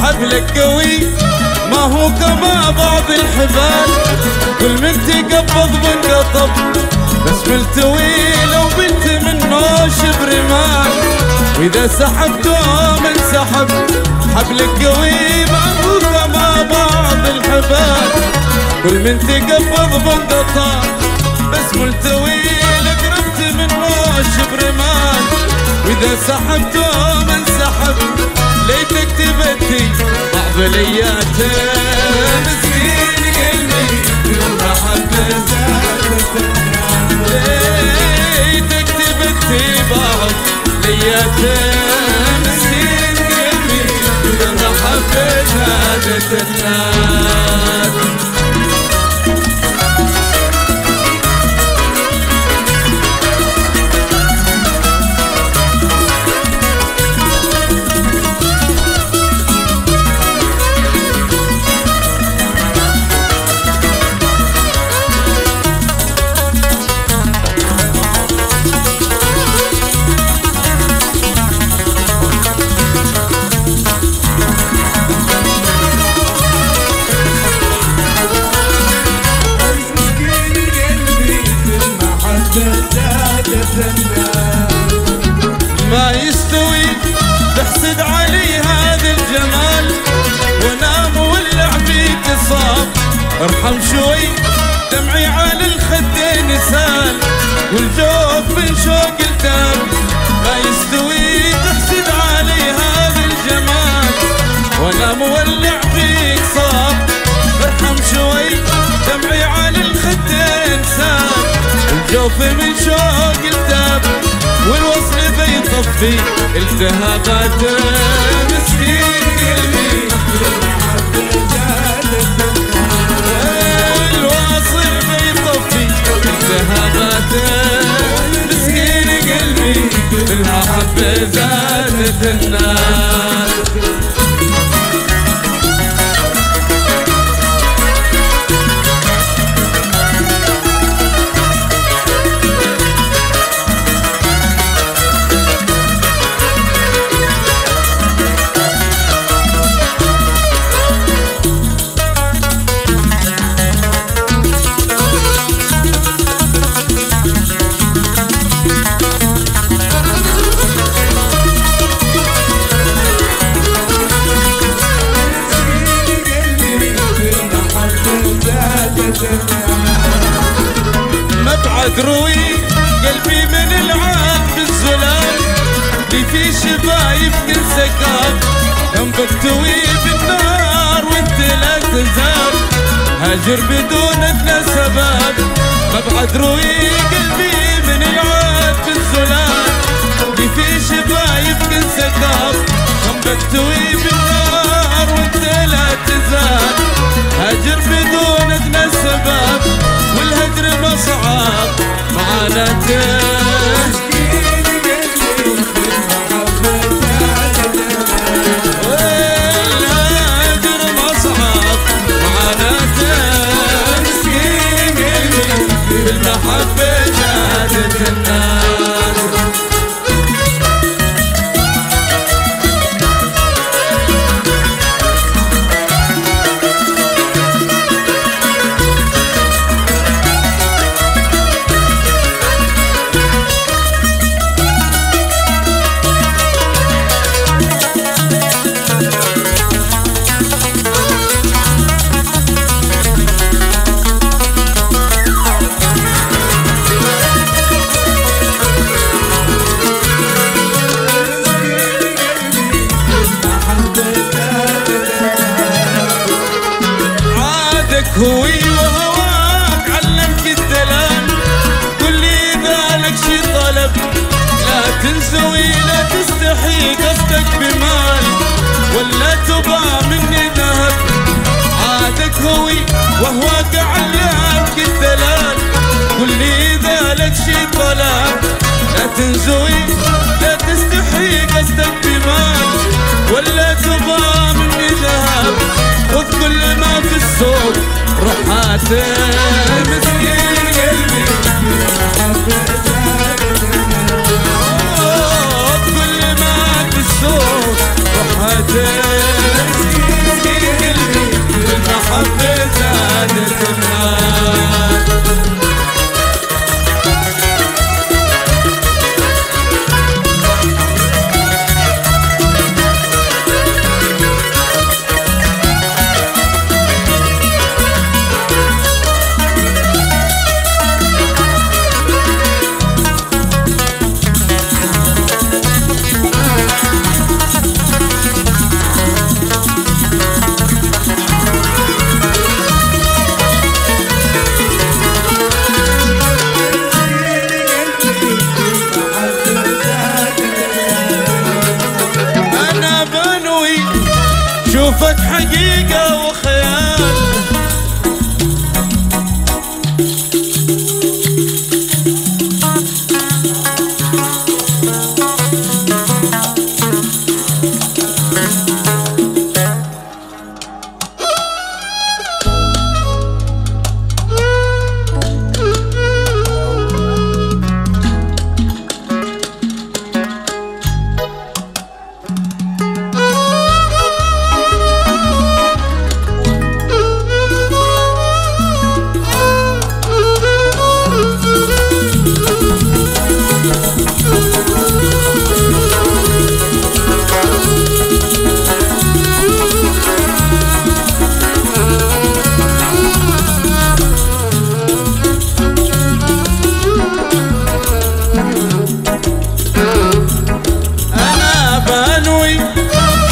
حبلك قوي ما هو كما بعض الحبال، كل من تقبض بنقطب بس ملتوي لو بنت منه شبر مال، واذا سحبته من سحب. حبلك قوي ما هو كما بعض الحبال، كل من تقبض بنقطب بس ملتوي لو قربت منه شبر مال، واذا سحبته من سحب. ليتك تبدي بعض لياته مسكين قلبي يوم حبيت. ليتك تبدي بعض لياته مسكين قلبي يوم حبيت عادة الناس. ما يستوي تحسد علي هذا الجمال، ونام ولع فيك صاب. ارحم شوي دمعي على الخدين سال، والجوف من شوق التاب. ما يستوي تحسد علي هذا الجمال، ونام ولع فيك صاب. ارحم شوي دمعي على الخدين سال، والجوف من شوق التاب. والوصل بيطفي التهاباته مسكين قلبي. الواصل بيطفي التهاباته مسكين قلبي، بالمحبة زادت الناس. مبعد روي قلبي من العاد بالزلال، لي في شفايف كل سكاب. يوم بكتوي بالنار وانت لا تزال، هاجر بدون ادنى سبب. مبعد روي قلبي من العاد بالزلال، لي في شفايف كل سكاب. يوم بكتوي بالنار وانت لا تزال، هاجر بدون ادنى سبب. والهجر مصعب معاناته والهجر مصعب معاناته مسكين قلبي، بالمحبة جادت الناس. هوي وهواك علمك الدلال، كل إذا لك شي طلب لا تنسوي لا تستحي قصدك بمال، ولا تبع مني ذهب. عادك هوي وهواك علمك الدلال، كل إذا لك شي طلب لا تنسوي لا تستحي قصدك بمال، ولا تبع مني ذهب. خذ كل ما في السوق روحاته مسكين قلبي، كل ما في السوق شوفك حقيقة وخيال.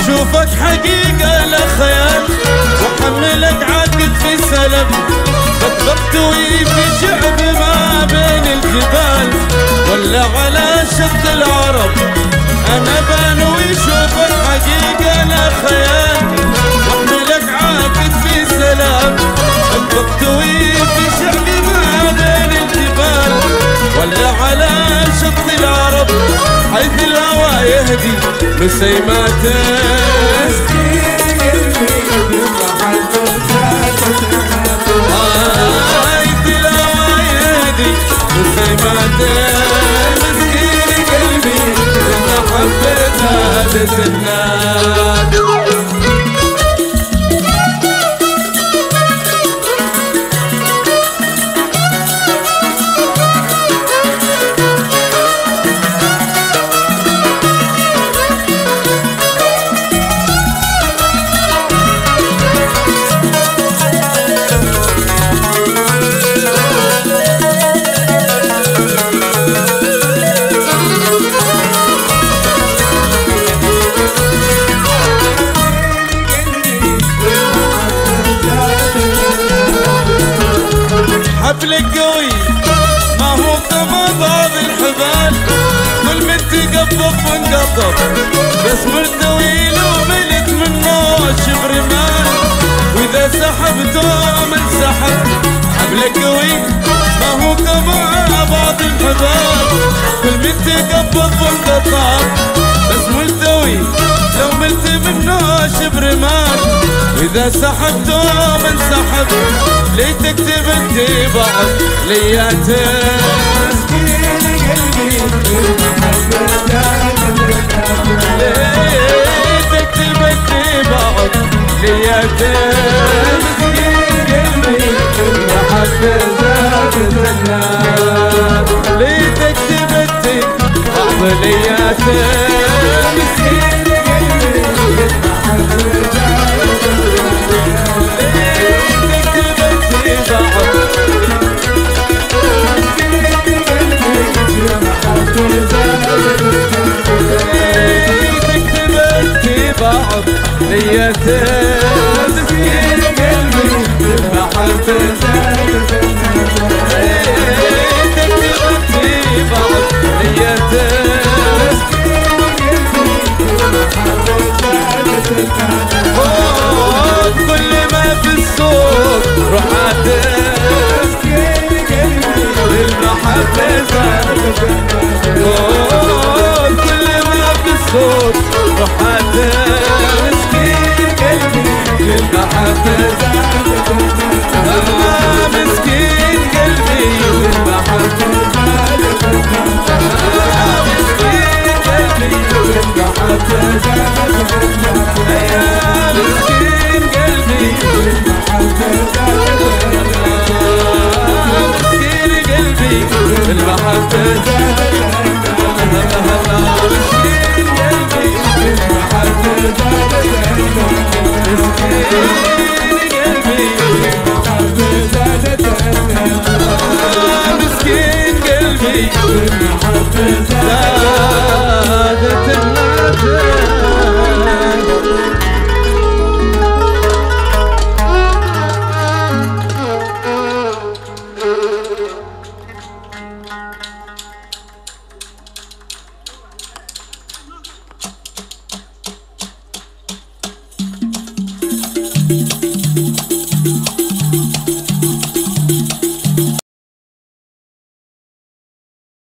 شوفك حقيقة لا خيال، وحملك عقد في سلب، بكبكتوي في شعب ما بين الجبال ولا على شط العرب. أنا بنوي شوفك حقيقة لا خيال، وحملك عقد في سلب، بكبكتوي في شعب ما بين الجبال ولا على شط العرب. حيث الهوى يهدي مسيماته، حيث الهوى يهدي مسيماته. مسكين قلبي المحبة زادت النار. حبلك قوي ما هو كما بعض الحبال، كل من تقبض وانقطب بس ملتوي لو ملت منه شبر مال، واذا سحبته من سحب. حبلك قوي ما هو كما بعض الحبال، كل من تقبض وانقطب بس ملتوي لو ملت منه شبر مال، واذا سحبته من سحب. ليتك تبدي بعض لياته، مسكين قلبي المحبة زادت. ليتك تبدي بعض لياته، مسكين قلبي المحبة زادت. ليتك تبدي بعض لياته، مسكين قلبي المحبة زادت. بعض لياته، مسكين قلبي المحبة زادت. تكتبتي بعض لياته، مسكين قلبي المحبة زادت. كل ما في الصوت روحاته، مسكين قلبي المحبة زادت. كل ما في الصوت روحاته، مسكين قلبي المحبة زادت. مسكين قلبي المحبة زادت. مسكين قلبي المحبة زادت. مسكين قلبي المحبة زادت. مسكين قلبي المحبة زادت. مسكين قلبي زادت النار.